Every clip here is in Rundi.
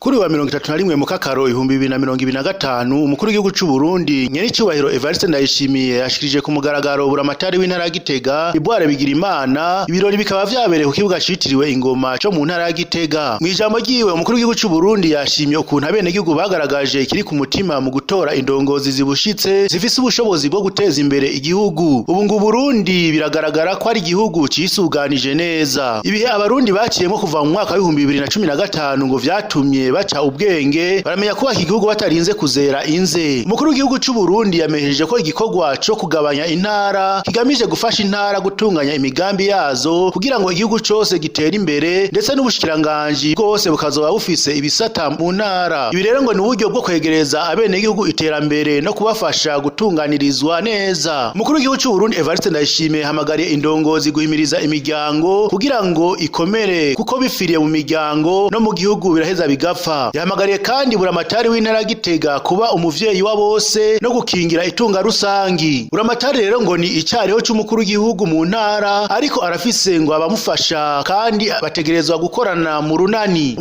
Kuri wa 31 mu Kakaro 2025 umukuru w'igihugu cy'u Burundi nyir'icyubahiro Evariste Ndayishimiye yashikirije ku mugaragaro buramatari w'intara ya Gitega ibware bigira imana ibirori bikaba vyabereye ku kibuga citiriwe ingoma cyo mu ntara ya Gitega. Mu ijambo ryiwe umukuru w'igihugu cy'u Burundi yashimye ukuntu abene gihugu bagaragaje kiri ku mutima mu gutora indongozi zibushitse zifise ubushobozi bwo guteza imbere igihugu. Ubu ngo Burundi biragaragara ko ari igihugu cisuganije neza. Ibihe abarundi baciyemo kuva mu mwaka wa 2015 ngo vyatumye baca ubwenge baramenya kuba igihugu batarinze kuzera inze. Umukuru w'igihugu cy'u Burundi yamejeje ko igikorwa cyo kugabanya intara kigamije gufasha intara gutunganya imigambi yazo kugira ngo igihugu cyose gitere imbere ndetse n'ubushikiranganje bwose bukazoba bufise ibisata mu ntara. Ibi rero ngo ni uburyo bwo kwegereza abene igihugu iterambere no kubafasha gutunganirizwa neza. Umukuru w'igihugu cy'u Burundi Evariste Ndayishimiye hamagariye indongozi guhimiriza imiryango kugira ngo ikomere kuko bifiriye mu miryango no mu gihugu biraheza bigapfa. Yahamagariye kandi buramatari w'intara ya Gitega kuba umuvyeyi wa bose no gukingira itunga rusangi. Buramatari rero ngo ni icyariho cy'umukuru w'igihugu mu ntara ariko arafise ngo abamufasha kandi bategerezwa gukorana mu runani.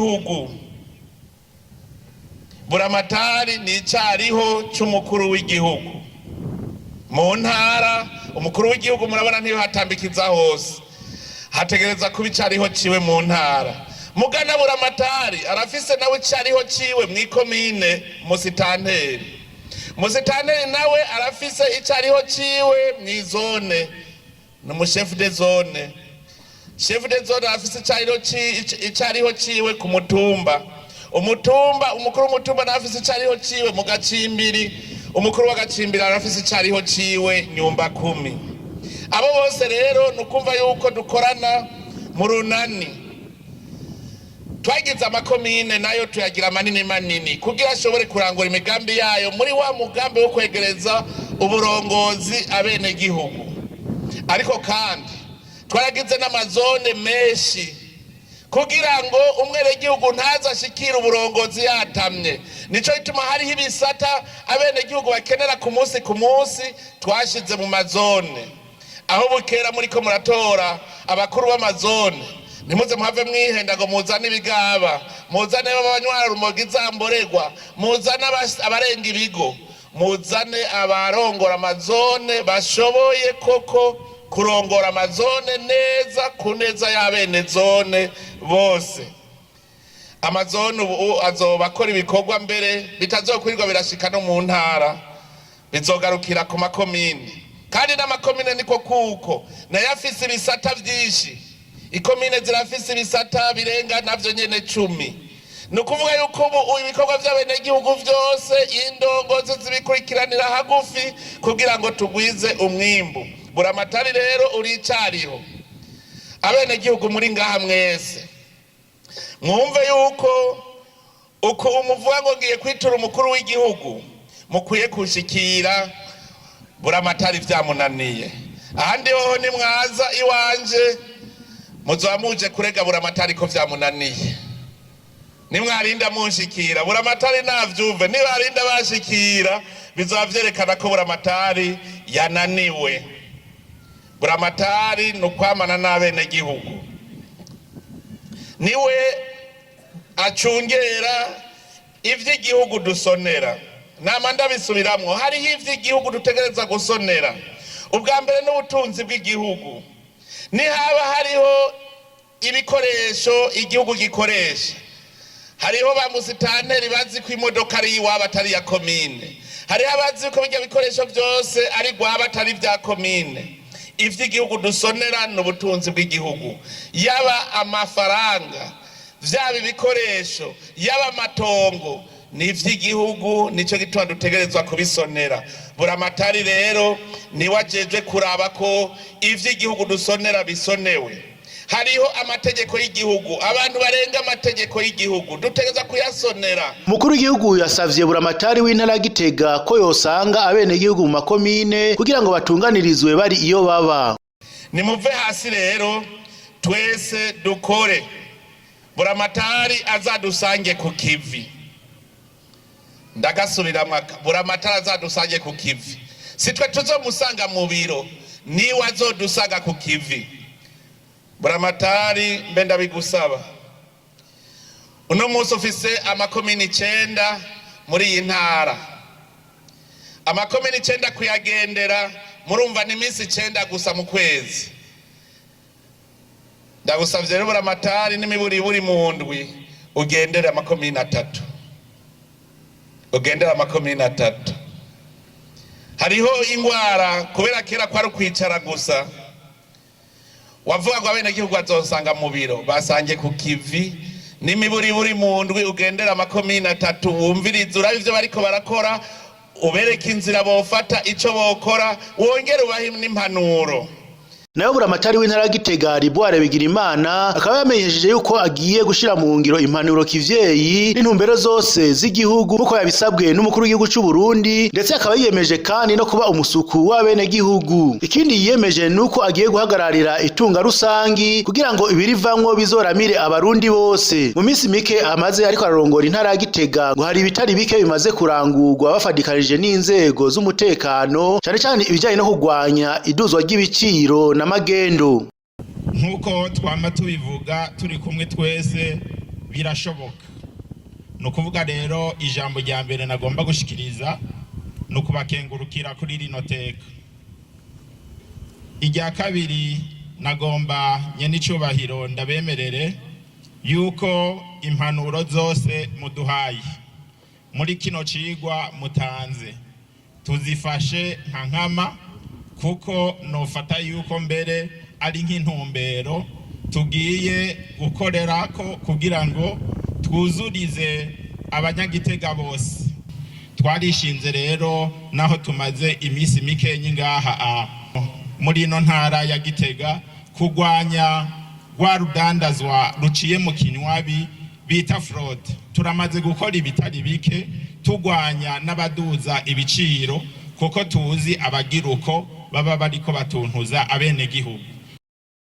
Buramatari ni icyariho cy'umukuru w'igihugu mu ntara. Umukuru w'igihugu murabona ntiyo hatambikiza hose, hategereza kuba icyariho ciwe mu ntara. Mugana buramatari arafise nawe icyariho ciwe mwikomine musitanteri nawe arafise icyariho ciwe mwizone no chef de zone arafise icyariho ciwe ku mutumba umukuru w'umutumba arafise icyariho ciwe mu gacimbiri, umukuru w'agacimbiri arafise icyariho ciwe nyumba 10. Abo bose rero nukumva yuko dukorana mu runani. Twagize amakomine nayo tuyagira manini kugira ashobore kurangura imigambi yayo muri wa mugambi wo kwegereza uburongozi abene gihugu. Ariko kandi twaragize n'amazone menshi kugira ngo umwere gihugu ntazashikira uburongozi yatamye. Nico ituma hariho ibisata abene gihugu bakenera ku munsi twashize mu mazone. Aho bukera muri ko muratora abakuru b'amazone, nimuze muhave mwihenda ngo muzane ibigaba, muzane abanywa rumogi zamboregwa, muzane abarenga ibigo, muzane abarongora amazone bashoboye koko kurongora amazone neza kuneza y'abene zone bose. Amazone ubu azoba akora ibikorwa mbere bitazokwirirwa birashika no mu ntara, bizogarukira ku makomine. Kandi n'amakomine niko kuko nayo afise ibisata vyinshi. Ikomine zirafise ibisata birenga navyo nyene 10. Nukuvuga yuko ubu ibikorwa by'abene gihugu vyose indongozi zibikurikiranira hagufi kugira ngo tugwize umwimbu. Buramatari rero uricariho abene gihugu muri ngaha mwese mwumve yuko uko umuvuga ngo ngiye kwitura umukuru w'igihugu mukwiye kushikira buramatari vyamunaniye. Ahandi hoho ni mwaza iwanje muzoba muje kurega buramatari ko vyamunaniye. Nimwarinda munshikira buramatari navyumve, nibarinda bashikira bizoba vyerekana ko buramatari yananiwe. Buramatari nukwamana n'abene gihugu, niwe acungera ivy'igihugu dusonera. Namanda bisubiramwo, hariho ivy'igihugu dutegereza gusonera. Ubwa mbere n'ubutunzi bw'igihugu. Nihaba hariho ibikoresho igihugu gikoresha, hariho ba musitanteri bazi ko imodoka ari iwabo atari ya komine, hariho abazi ko bijya bikoresho byose ari gwabo atari vya komine. Ivy'igihugu dusonera n'ubutunzi bw'igihugu, yaba amafaranga, vyaba ibikoresho, yaba amatongo, n'ivy'igihugu. Nico gituma dutegerezwa kubisonera. Buramatari rero ni wajeje kuraba ko ivy'igihugu dusonera bisonewe. Hariho amategeko y'igihugu, abantu barenga amategeko y'igihugu dutegereza kuyasonera. Umukuru w'igihugu yasavye buramatari w'intara ya Gitega ko yosanga abene igihugu mu makomine kugira ngo batunganirizwe bari iyo baba. Nimuve hasi rero twese dukore. Buramatari azadusange ku kivi. Ndagasubira buramatari azadusange ku kivi. Sitwe tuzomusanga mu biro, ni wazodusanga ku kivi. Buramatari mbenda bigusaba uno munsi ufise amakomini 9 muri iyi ntara. Amakomini 9 kuyagendera murumva ni iminsi 9 gusa mu kwezi. Ndagusavye rero buramatari n'imiburiburi mu ndwi ugendera amakomini 3. Ugendera amakomini 3. Hariho ingwara kubera kera kwari kwicara gusa. Wavuga ngo abene gihugu azosanga mu biro basange ku kivi n'imiburiburi mu ndwi ugendera amakomini 3 wumviriza urabe ivyo bariko barakora ubereka inzira bofata ico bokora wongere ubahe n'impanuro. Nayo buramatari w'intara Gitega Bigirimana akaba yamenyesheje yuko agiye gushira mu ngiro impanuro kivyeyi n'intumbero zose z'igihugu uko yabisabwe n'umukuru w'igihugu cy'u Burundi, ndetse akaba yiyemeje kandi no kuba umusuku w'abene gihugu. Ikindi yiyemeje nuko agiye guhagararira itunga rusangi kugira ngo ibirivamwo bizoramire abarundi bose. Mu minsi mike amaze ariko ararongora intara Gitega ngo hari ibitari bike bimaze kurangurwa bafadikanije n'inzego z'umutekano, cyane cyane ibijyanye no kugwanya iduzwa ry'ibiciro magendo. Nkuko twama tubivuga turi kumwe twese birashoboka. No kuvuga rero ijambo rya mbere nagomba gushikiriza no kubakengurukira kuri rino teka. Ijya kabiri nagomba nyenicubahiro ndabemerere yuko impanuro zose muduhaye muri kino cigwa mutanze tuzifashe nka nkama, kuko nofata yuko mbere ari nk'intumbero tugiye gukorerako kugira ngo twuzurize abanyagitega bose. Twarishinze rero naho tumaze imisi mikenyi ngaha muri ino ntara ya Gitega kugwanya rwa rudandazwa ruciye mu kinywabi bita fraud. Turamaze gukora ibitari bike tugwanya n'abaduza ibiciro, kuko tuzi abagiruko baba bariko batuntuza abene gihugu.